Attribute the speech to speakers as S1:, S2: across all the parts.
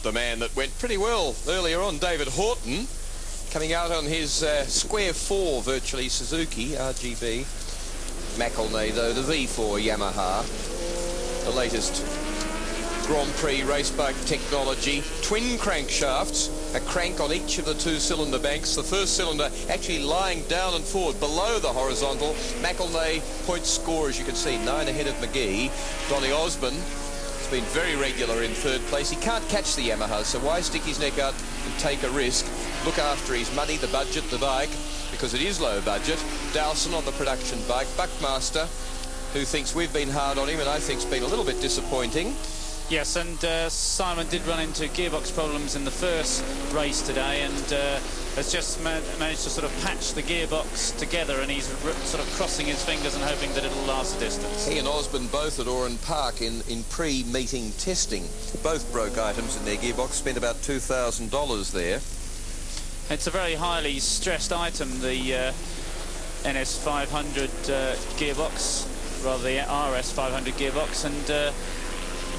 S1: the man that went pretty well earlier on, David Horton, coming out on his square 4 virtually Suzuki RGB. McElnay though, the V4 Yamaha, the latest Grand Prix race bike technology. Twin crankshafts, a crank on each of the 2 cylinder banks. The first cylinder actually lying down and forward below the horizontal. McElnay point score, as you can see, 9 ahead of McGee. Donny Osborne has been very regular in 3rd place. He can't catch the Yamaha, so why stick his neck out and take a risk? Look after his money, the budget, the bike, because it is low budget. Dowson on the production bike. Buckmaster, who thinks we've been hard on him and I think's been a little bit disappointing.
S2: Yes, and Simon did run into gearbox problems in the first race today, and has just managed to sort of patch the gearbox together, and he's sort of crossing his fingers and hoping that it'll last a distance.
S1: He and Osborne both at Oran Park in pre-meeting testing. Both broke items in their gearbox, spent about $2,000 there.
S2: It's a very highly stressed item, the NS 500 gearbox, rather the RS 500 gearbox, and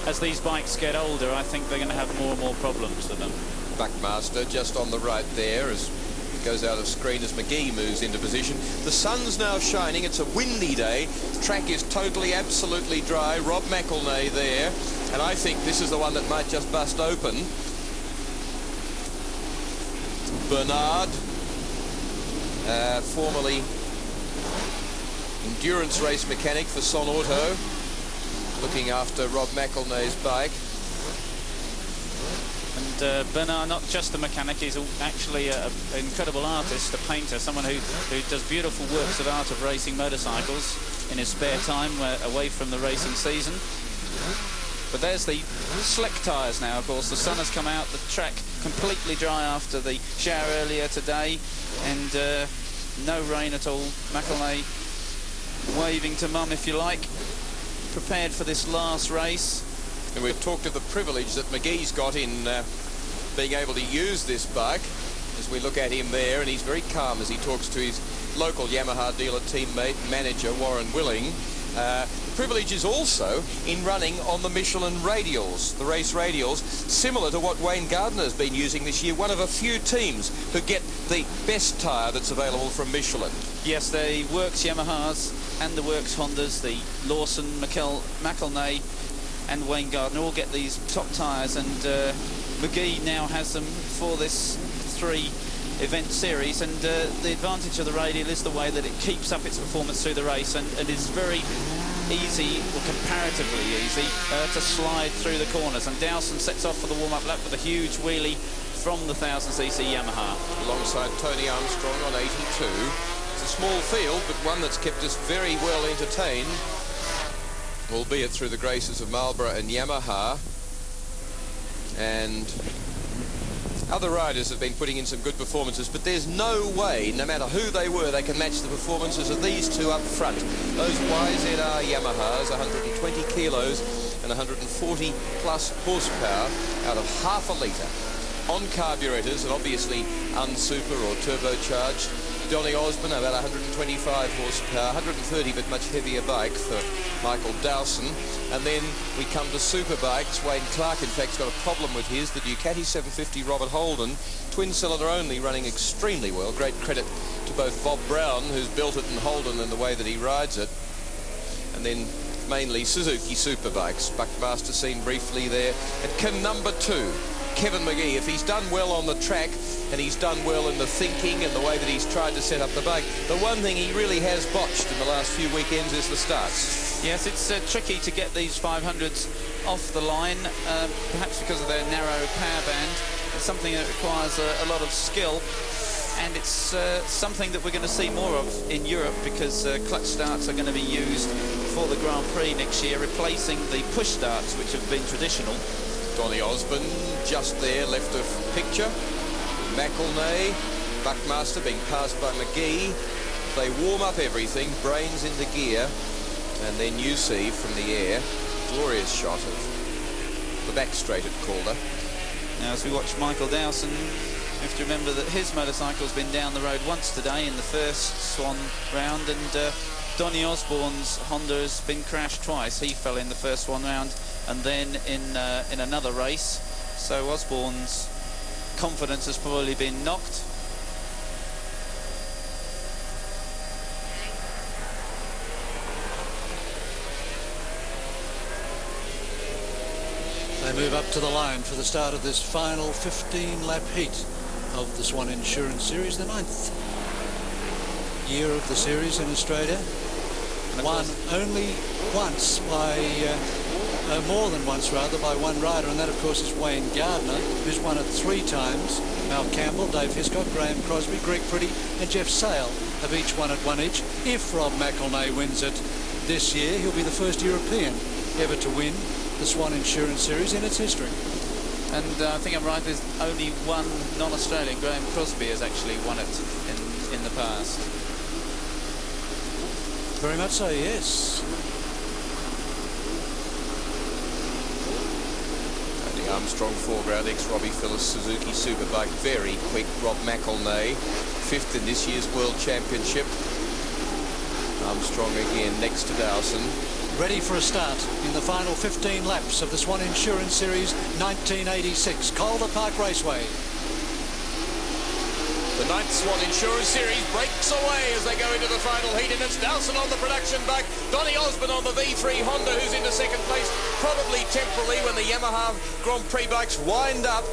S2: as these bikes get older, I think they're going to have more and more problems with them.
S1: Buckmaster just on the right there as it goes out of screen as McGee moves into position. The sun's now shining. It's a windy day. The track is totally, absolutely dry. Rob McElnay there. And I think this is the one that might just bust open. Bernard, formerly endurance race mechanic for Swann Auto, looking after Rob McElnay's bike.
S2: And Bernard, not just a mechanic, he's actually an incredible artist, a painter, someone who does beautiful works of art of racing motorcycles in his spare time away from the racing season. But there's the slick tyres now, of course. The sun has come out, the track completely dry after the shower earlier today, and no rain at all. McElnay waving to mum, if you like, prepared for this last race.
S1: And we've talked of the privilege that McGee's got in being able to use this bike, as we look at him there, and he's very calm as he talks to his local Yamaha dealer teammate, manager Warren Willing. The privilege is also in running on the Michelin radials, the race radials, similar to what Wayne Gardner has been using this year, one of a few teams who get the best tyre that's available from Michelin.
S2: Yes, the Works Yamahas and the Works Hondas, the Lawson, McElnay and Wayne Gardner all get these top tyres, and McGee now has them for this 3 event series, and the advantage of the radial is the way that it keeps up its performance through the race, and is very easy, or comparatively easy, to slide through the corners. And Dowson sets off for the warm-up lap with a huge wheelie from the 1000cc Yamaha.
S1: Alongside Tony Armstrong on 82. It's a small field, but one that's kept us very well entertained, albeit through the graces of Marlboro and Yamaha. And other riders have been putting in some good performances, but there's no way, no matter who they were, they can match the performances of these 2 up front. Those YZR Yamahas, 120 kilos and 140 plus horsepower out of half a litre on carburetors, and obviously unsuper or turbocharged. Donny Osborne, about 125 horsepower, 130 but much heavier bike for Michael Dowson. And then we come to super bikes. Wayne Clark, in fact, has got a problem with his. The Ducati 750 Robert Holden, twin cylinder only, running extremely well. Great credit to both Bob Brown, who's built it, and Holden and the way that he rides it. And then mainly Suzuki super bikes. Buckmaster seen briefly there. At Kim number 2. Kevin McGee, if he's done well on the track and he's done well in the thinking and the way that he's tried to set up the bike, the one thing he really has botched in the last few weekends is the starts.
S2: Yes, it's tricky to get these 500s off the line, perhaps because of their narrow power band. It's something that requires a lot of skill, and it's something that we're going to see more of in Europe, because clutch starts are going to be used for the Grand Prix next year, replacing the push starts which have been traditional.
S1: Donny Osborne just there, left of picture. McElnay, Buckmaster being passed by McGee. They warm up everything, brains into gear, and then you see from the air, glorious shot of the back straight at Calder.
S2: Now, as we watch Michael Dowson, you have to remember that his motorcycle's been down the road once today in the first Swann round, and Donny Osborne's Honda has been crashed twice. He fell in the first Swann round and then in another race. So Osborne's confidence has probably been knocked.
S3: They move up to the line for the start of this final 15-lap heat of the Swann Insurance Series, the 9th year of the series in Australia. Won only once by, more than once rather, by one rider, and that of course is Wayne Gardner, who's won it 3 times. Mal Campbell, Dave Hiscock, Graham Crosby, Greg Pretty and Jeff Sale have each won it 1 each. If Rob McElnay wins it this year, he'll be the first European ever to win the Swann Insurance Series in its history.
S2: And I think I'm right, there's only one non-Australian. Graham Crosby has actually won it in the past.
S3: Very much so, yes.
S1: Tony Armstrong foreground, ex-Robbie Phillips Suzuki Superbike, very quick. Rob McElnay, 5th in this year's World Championship. Armstrong again next to Dowson.
S3: Ready for a start in the final 15 laps of the Swann Insurance Series 1986, Calder Park Raceway.
S1: The 9th Swann Insurance Series breaks away as they go into the final heat, and it's Dowson on the production bike, Donny Osborne on the V3 Honda, who's into 2nd place, probably temporarily when the Yamaha Grand Prix bikes wind up.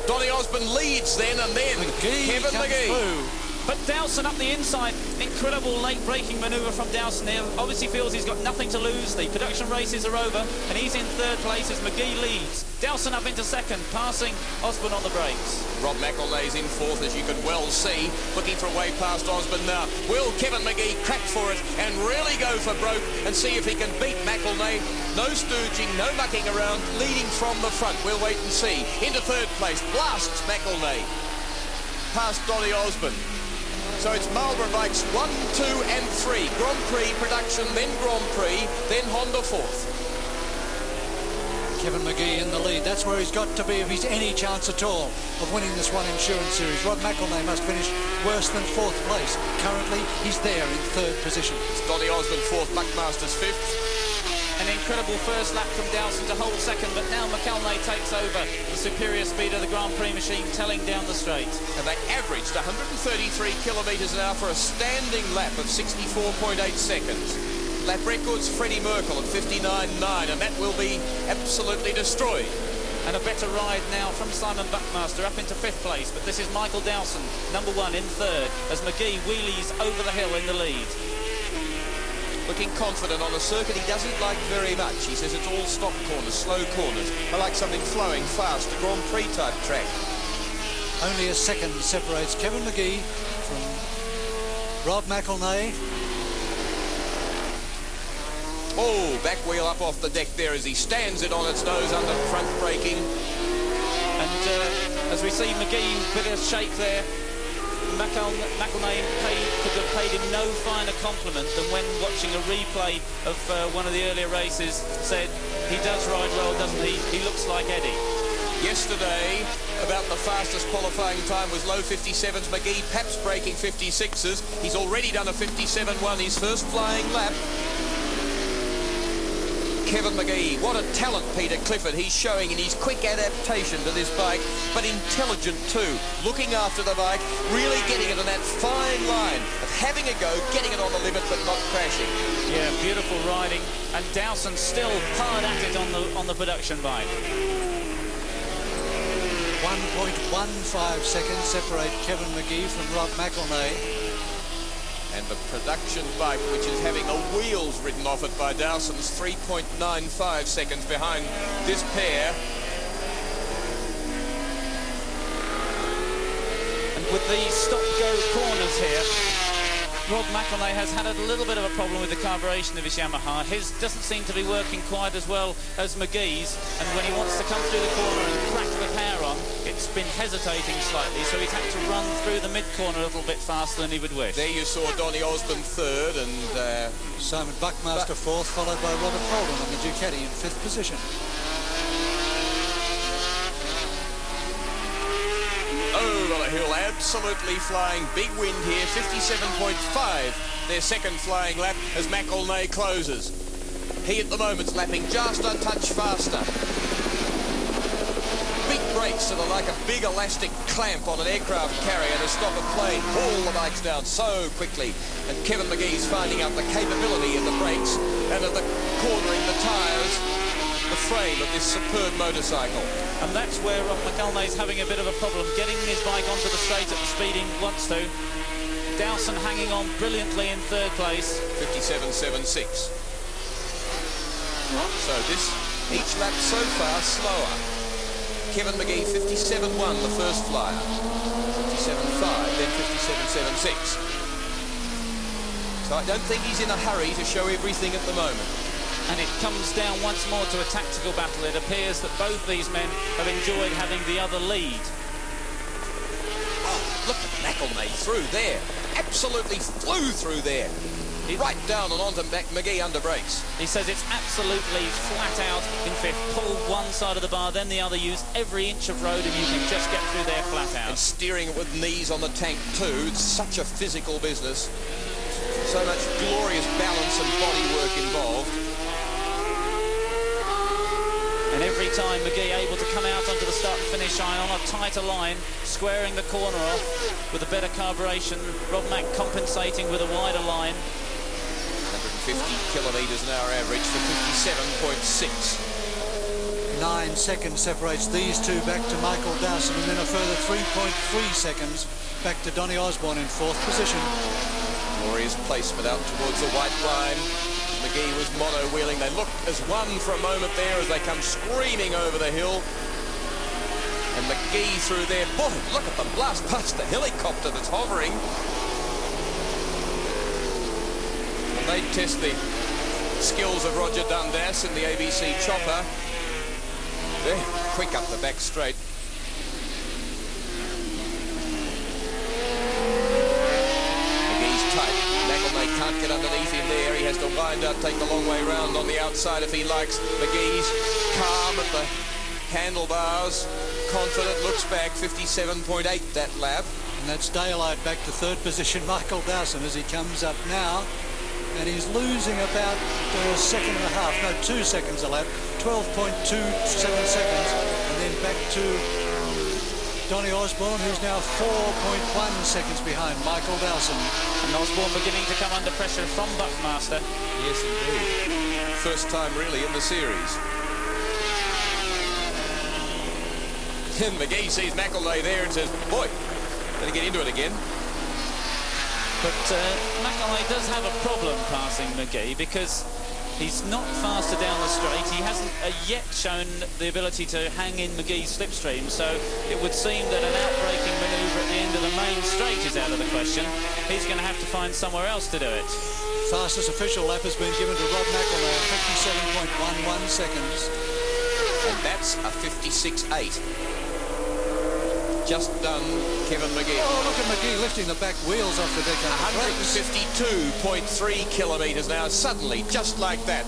S1: Donny Osborne leads then, and then Kevin McGee.
S3: Through.
S2: But Dowson up the inside, incredible late braking manoeuvre from Dowson there. Obviously feels he's got nothing to lose. The production races are over, and he's in 3rd place as McGee leads. Dowson up into 2nd, passing Osborne on the brakes.
S1: Rob McElnay's in 4th, as you can well see, looking for a way past Osborne now. Will Kevin McGee crack for it and really go for broke and see if he can beat McElnay? No stooging, no mucking around, leading from the front. We'll wait and see. Into 3rd place, blasts McElnay past Donny Osborne. So it's Marlboro bikes 1, 2 and 3. Grand Prix production, then Grand Prix, then Honda 4th.
S3: Kevin McGee in the lead. That's where he's got to be if he's any chance at all of winning this Swann Insurance Series. Rob McElnay must finish worse than 4th place. Currently, he's there in 3rd position.
S1: It's Donny Osborne 4th, Buckmasters 5th.
S2: An incredible first lap from Dowson to hold 2nd, but now McElnay takes over. The superior speed of the Grand Prix machine telling down the straight.
S1: And they averaged 133 kilometres an hour for a standing lap of 64.8 seconds. Lap records Freddie Merkel at 59.9, and that will be absolutely destroyed.
S2: And a better ride now from Simon Buckmaster up into 5th place, but this is Michael Dowson, number 1 in 3rd, as McGee wheelies over the hill in the lead.
S1: Looking confident on a circuit he doesn't like very much. He says it's all stop corners, slow corners. I like something flowing, fast, a Grand Prix type track.
S3: Only a second separates Kevin McGee from Rob McElnay.
S1: Oh, back wheel up off the deck there as he stands it on its nose under front braking.
S2: And as we see McGee with a shake there, McElnay could have paid him no finer compliment than when watching a replay of one of the earlier races said, he does ride well, doesn't he? He looks like Eddie.
S1: Yesterday, about the fastest qualifying time was low 57s. McGee perhaps breaking 56s. He's already done a 57.1, his first flying lap. Kevin McGee, what a talent Peter Clifford he's showing in his quick adaptation to this bike, but intelligent too, looking after the bike, really getting it on that fine line of having a go, getting it on the limit but not crashing.
S2: Yeah, beautiful riding, and Dowson still hard at it on the production bike.
S3: 1.15 seconds separate Kevin McGee from Rob McElnay.
S1: And the production bike, which is having the wheels ridden off it by Dowson's, 3.95 seconds behind this pair.
S2: And with the stop-go corners here, Rob McElnay has had a little bit of a problem with the carburation of his Yamaha. His doesn't seem to be working quite as well as McGee's, and when he wants to come through the corner and crack the power on, it's been hesitating slightly, so he's had to run through the mid-corner a little bit faster than he would wish.
S1: There you saw Donny Osborne 3rd and
S3: Simon Buckmaster 4th, followed by Robert Holden on the Ducati in 5th position.
S1: over the hill, absolutely flying. Big wind here, 57.5. Their second flying lap as McElnay closes. He at the moment's lapping just a touch faster. Big break brakes that are like a big elastic clamp on an aircraft carrier to stop a plane, haul the bikes down so quickly. And Kevin McGee's finding out the capability of the brakes and of the cornering the tyres, the frame of this superb motorcycle.
S2: And that's where Rob McElnay's having a bit of a problem, getting his bike onto the straight at the speed he wants to. Dowson hanging on brilliantly in third place.
S1: 57.76. So this, each lap so far slower. Kevin McGee 57.1 the first flyer, 57.5, then 57.76. So I don't think he's in a hurry to show everything at the moment.
S2: And it comes down once more to a tactical battle. It appears that both these men have enjoyed having the other lead.
S1: Oh, look at McElnay through there. Absolutely flew through there. Right down and onto McGee under brakes.
S2: He says it's absolutely flat out in fifth. Pull one side of the bar, then the other. Use every inch of road and you can just get through there flat out.
S1: And steering it with knees on the tank too. It's such a physical business. So much glorious balance and body work involved.
S2: And every time McGee able to come out onto the start and finish line on a tighter line, squaring the corner off with a better carburation. Rob Mack compensating with a wider line.
S1: 150 kilometres an hour average for 57.6.
S3: 9 seconds separates these two back to Michael Dowson, and then a further 3.3 seconds back to Donny Osborne in fourth position.
S1: Glorious placement out towards the white line. McGee was mono-wheeling. They looked as one for a moment there as they come screaming over the hill. And McGee through there. Boy, look at them blast past the helicopter that's hovering. And they test the skills of Roger Dundas in the ABC chopper. They're quick up the back straight. McElnay can't get underneath him there. He has to wind up, take the long way round on the outside if he likes. McGee's calm at the handlebars, confident, looks back, 57.8 that lap.
S3: And that's daylight back to third position, Michael Dowson, as he comes up now. And he's losing about a second and a half, no, 2 seconds a lap, 12.27 seconds. And then back to Donny Osborne, who's now 4.1 seconds behind Michael Dowson.
S2: And Osborne beginning to come under pressure from Buckmaster.
S1: Yes, indeed. First time really in the series. And McGee sees McElnay there and says, boy, better get into it again.
S2: But McElnay does have a problem passing McGee because he's not faster down the straight. He hasn't yet shown the ability to hang in McGee's slipstream, so it would seem that an outbraking manoeuvre at the end of the main straight is out of the question. He's going to have to find somewhere else to do it.
S3: Fastest official lap has been given to Rob McElnay, 57.11 seconds.
S1: And that's a 56.8. Just done Kevin McGee.
S3: Oh, look at McGee lifting the back wheels off the deck.
S1: 152.3 kilometres now, suddenly, just like that.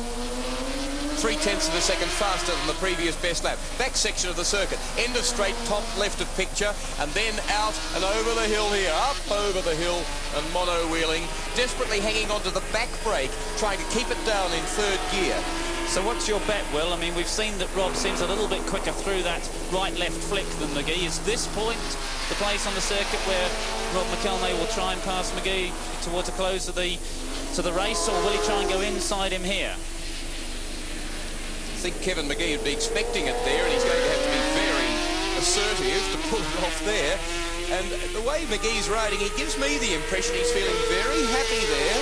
S1: 0.3 of a second faster than the previous best lap. Back section of the circuit, end of straight, top left of picture, and then out and over the hill here, up over the hill and mono-wheeling, desperately hanging onto the back brake, trying to keep it down in third gear.
S2: So what's your bet, Will? I mean, we've seen that Rob seems a little bit quicker through that right-left flick than McGee. Is this point the place on the circuit where Rob McElnay will try and pass McGee towards a close of the race, or will he try and go inside him here?
S1: I think Kevin McGee would be expecting it there, and he's going to have to be very assertive to pull it off there. And the way McGee's riding, he gives me the impression he's feeling very happy there.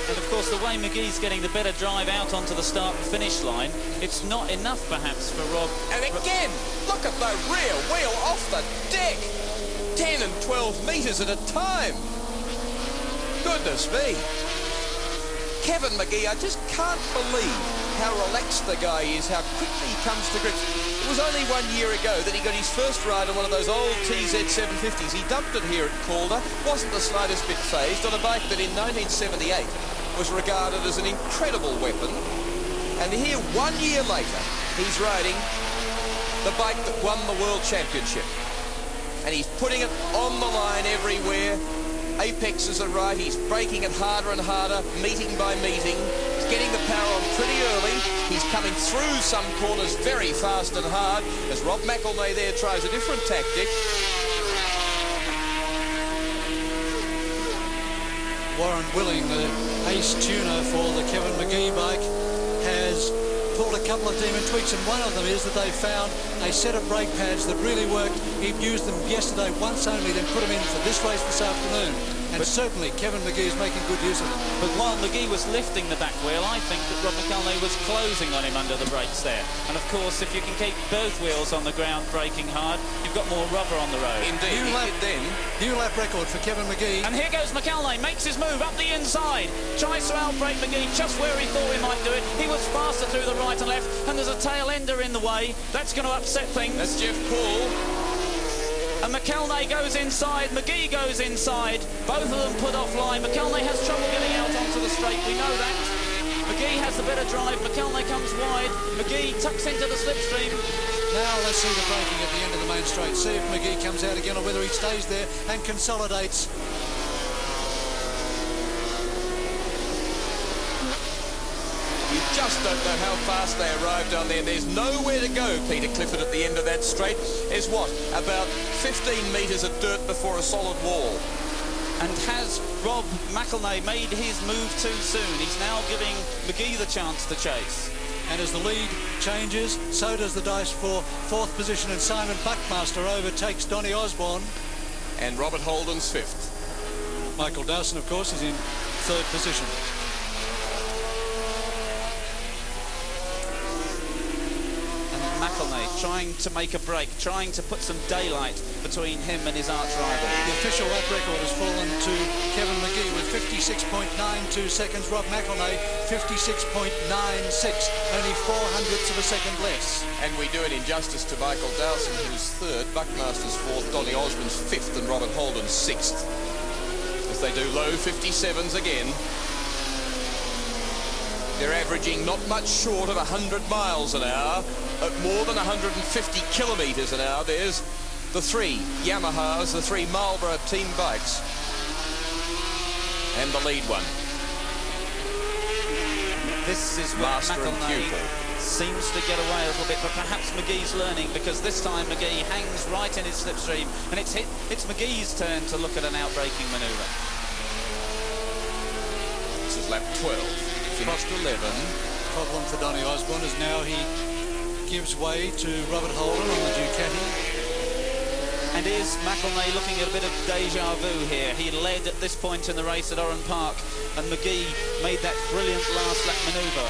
S2: And of course, the way McGee's getting the better drive out onto the start and finish line, it's not enough perhaps for Rob.
S1: And again, look at the rear wheel off the deck. 10 and 12 metres at a time. Goodness me. Kevin McGee, I just can't believe how relaxed the guy is, how quickly he comes to grips. It was only 1 year ago that he got his first ride on one of those old TZ750s. He dumped it here at Calder, wasn't the slightest bit phased, on a bike that in 1978 was regarded as an incredible weapon. And here, 1 year later, he's riding the bike that won the World Championship. And he's putting it on the line everywhere. Apexes are right, he's braking it harder and harder, meeting by meeting. He's getting the power on pretty early. He's coming through some corners very fast and hard as Rob McElnay there tries a different tactic.
S3: Warren Willing, the ace tuner for the Kevin Magee bike, has pulled a couple of demon tweaks, and one of them is that they found a set of brake pads that really worked. He'd used them yesterday once only, then put them in for this race this afternoon. And certainly Kevin Magee is making good use of them.
S2: But while Magee was lifting the back wheel, I think that Rob McElnay was closing on him under the brakes there. And of course, if you can keep both wheels on the ground braking hard, you've got more rubber on the road.
S1: Indeed,
S3: New lap record for Kevin Magee.
S2: And here goes McElnay, makes his move up the inside. Tries to outbrake Magee just where he thought he might do it. He was faster through the right and left, and there's a tail ender in the way. That's going to upset things.
S1: That's Jeff Paul.
S2: And McElnay goes inside, Magee goes inside. Both of them put offline. McElnay has trouble getting out onto the straight, we know that. Magee has the better drive, McElnay comes wide. Magee tucks into the slipstream.
S3: Now let's see the braking at the end of the main straight. See if Magee comes out again or whether he stays there and consolidates.
S1: You just don't know how fast they arrive down there. There's nowhere to go, Peter Clifford, at the end of that straight. There's what, about 15 metres of dirt before a solid wall.
S2: And has Rob McElnay made his move too soon? He's now giving Magee the chance to chase.
S3: And as the lead changes, so does the dice for fourth position, and Simon Buckmaster overtakes Donny Osborne.
S1: And Robert Holden's fifth.
S3: Michael Dowson, of course, is in third position.
S2: McElnay trying to make a break, trying to put some daylight between him and his arch rival.
S3: The official lap record has fallen to Kevin Magee with 56.92 seconds. Rob McElnay 56.96, only 400ths of a second less.
S1: And we do it in justice to Michael Dowson, who's third, Buckmaster's fourth, Donny Osborne's fifth, and Robert Holden's sixth. As they do low 57s again. They're averaging not much short of 100 miles an hour, at more than 150 kilometres an hour. There's the three Yamahas, the three Marlboro team bikes, and the lead one.
S2: This is where McElnay seems to get away a little bit, but perhaps Magee's learning, because this time Magee hangs right in his slipstream, and it's Magee's turn to look at an outbraking manoeuvre.
S1: This is lap 12. Finished 11.
S3: Problem for Donny Osborne is now he gives way to Robert Holden on the Ducati.
S2: And is McElnay looking at a bit of deja vu here? He led at this point in the race at Oran Park, and Magee made that brilliant last lap manoeuvre.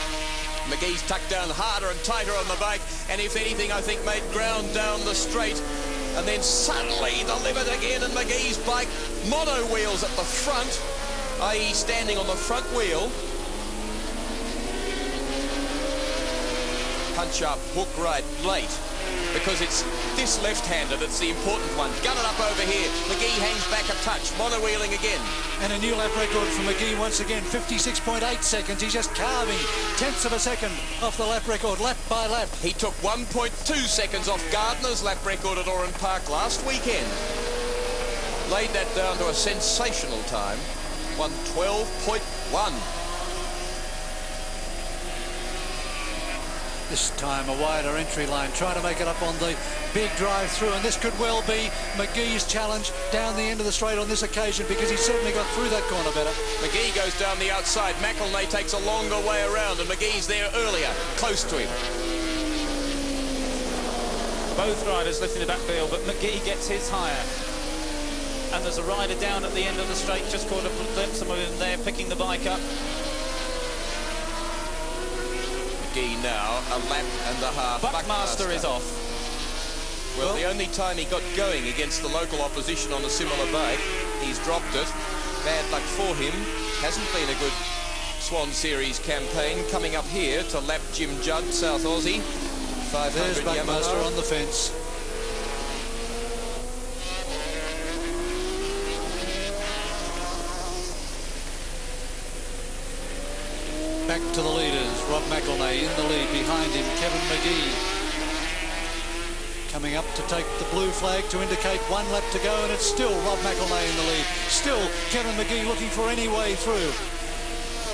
S1: Magee's tucked down harder and tighter on the bike, and if anything, I think made ground down the straight. And then suddenly the limit again, and Magee's bike mono wheels at the front, i.e. standing on the front wheel. Punch up, hook right, late, because it's this left-hander that's the important one. Gun it up over here. Magee hangs back a touch, mono-wheeling again.
S3: And a new lap record for Magee once again, 56.8 seconds. He's just carving tenths of a second off the lap record, lap by lap.
S1: He took 1.2 seconds off Gardner's lap record at Oran Park last weekend. Laid that down to a sensational time, 1:12.1.
S3: This time a wider entry line, trying to make it up on the big drive through, and this could well be Magee's challenge down the end of the straight on this occasion, because he certainly got through that corner better.
S1: Magee goes down the outside. McElnay takes a longer way around, and Magee's there earlier, close to him.
S2: Both riders lifting the back wheel, but Magee gets his higher. And there's a rider down at the end of the straight, just caught a glimpse of him there, picking the bike up.
S1: Now a lap and a half.
S2: Buckmaster is off.
S1: Well, the only time he got going against the local opposition on a similar bike, he's dropped it. Bad luck for him. Hasn't been a good Swann Series campaign. Coming up here to lap Jim Judd, South Aussie. 500
S3: There's Buckmaster
S1: Yamaha
S3: on the fence. Back to the leaders. Rob McElnay in the lead. Behind him, Kevin Magee. Coming up to take the blue flag to indicate one lap to go, and it's still Rob McElnay in the lead. Still Kevin Magee looking for any way through.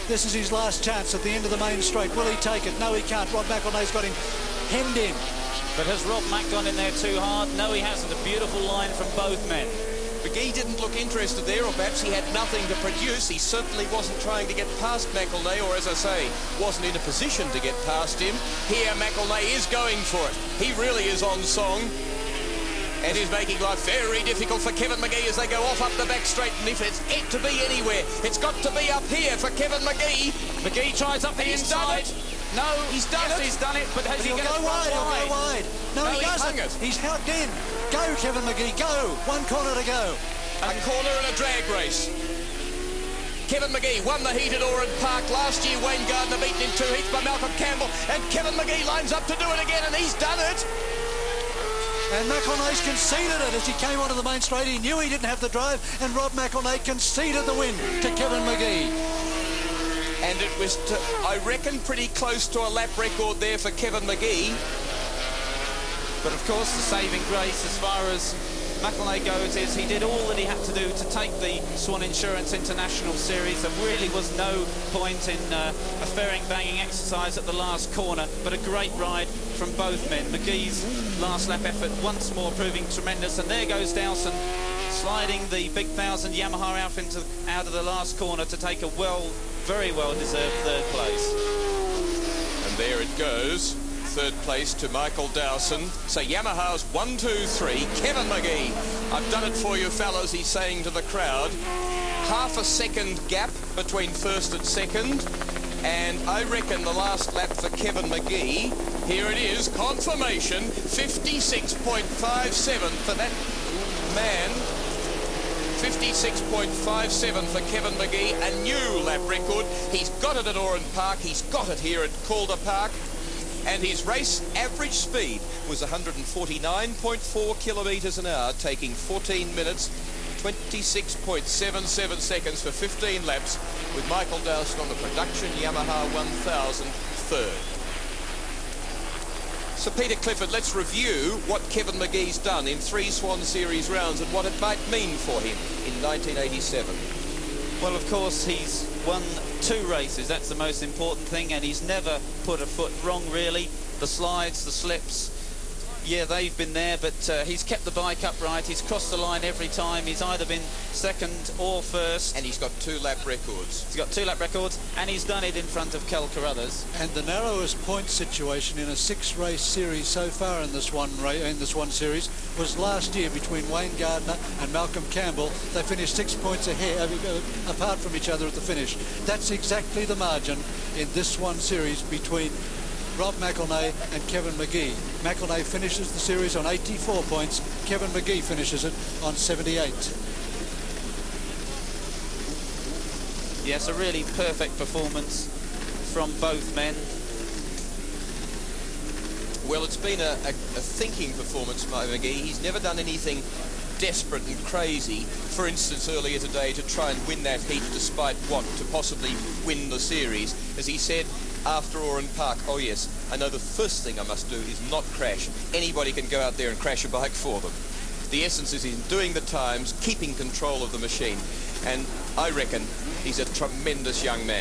S3: This is his last chance at the end of the main straight. Will he take it? No, he can't. Rob McElnay's got him hemmed in.
S2: But has Rob Mack gone in there too hard? No, he hasn't. A beautiful line from both men.
S1: McGee didn't look interested there, or perhaps he had nothing to produce. He certainly wasn't trying to get past McElnay, or as I say, wasn't in a position to get past him. Here, McElnay is going for it. He really is on song. And is making life very difficult for Kevin McGee as they go off up the back straight. And if it's it to be anywhere, it's got to be up here for Kevin McGee.
S2: McGee tries up the inside. No,
S1: he's done it.
S2: He's done it, but has he
S3: He'll
S2: got
S3: go wide. He'll go wide. No, he
S1: hung
S3: doesn't.
S1: it.
S3: He's held in. Go, Kevin McGee, go. One corner to go.
S1: A corner and a drag race. Kevin McGee won the heat at Oran Park last year. Wayne Gardner beaten in 2 heats by Malcolm Campbell. And Kevin McGee lines up to do it again, and he's done it.
S3: And McElnay's conceded it as he came onto the main straight. He knew he didn't have the drive, and Rob McElnay conceded the win to Kevin McGee.
S1: And it was, I reckon, pretty close to a lap record there for Kevin McGee.
S2: But of course, the saving grace as far as McElnay goes is he did all that he had to do to take the Swann Insurance International Series. There really was no point in a fairing banging exercise at the last corner, but a great ride from both men. McGee's last lap effort once more proving tremendous, and there goes Dowson sliding the big 1000 Yamaha out of the last corner to take a very well deserved third place.
S1: And there it goes. Third place to Michael Dowson. So Yamaha's 1, 2, 3. Kevin McGee, I've done it for you fellas, he's saying to the crowd. Half a second gap between first and second. And I reckon the last lap for Kevin McGee, here it is, confirmation, 56.57 for that man. 56.57 for Kevin McGee, a new lap record. He's got it at Oran Park, he's got it here at Calder Park. And his race average speed was 149.4 kilometres an hour, taking 14 minutes, 26.77 seconds for 15 laps, with Michael Dowson on the production Yamaha 1000 third. So Peter Clifford, let's review what Kevin McGee's done in 3 Swann Series rounds and what it might mean for him in 1987.
S2: Well, of course, he's won 2 races. That's the most important thing, and he's never put a foot wrong, really. The slides, the slips, yeah, they've been there, but he's kept the bike upright. He's crossed the line every time. He's either been second or first.
S1: And he's got 2 lap records.
S2: He's got 2 lap records, and he's done it in front of Kel Carruthers.
S3: And the narrowest point situation in a 6-race series so far in the Swann Series was last year between Wayne Gardner and Malcolm Campbell. They finished 6 points ahead, apart from each other at the finish. That's exactly the margin in this Swann Series between Rob McElnay and Kevin McGee. McElnay finishes the series on 84 points. Kevin McGee finishes it on 78.
S2: Yes, a really perfect performance from both men.
S1: Well, it's been a thinking performance by McGee. He's never done anything desperate and crazy. For instance, earlier today to try and win that heat despite what, to possibly win the series. As he said after Oran Park, oh yes, I know the first thing I must do is not crash. Anybody can go out there and crash a bike for them. The essence is in doing the times, keeping control of the machine. And I reckon he's a tremendous young man.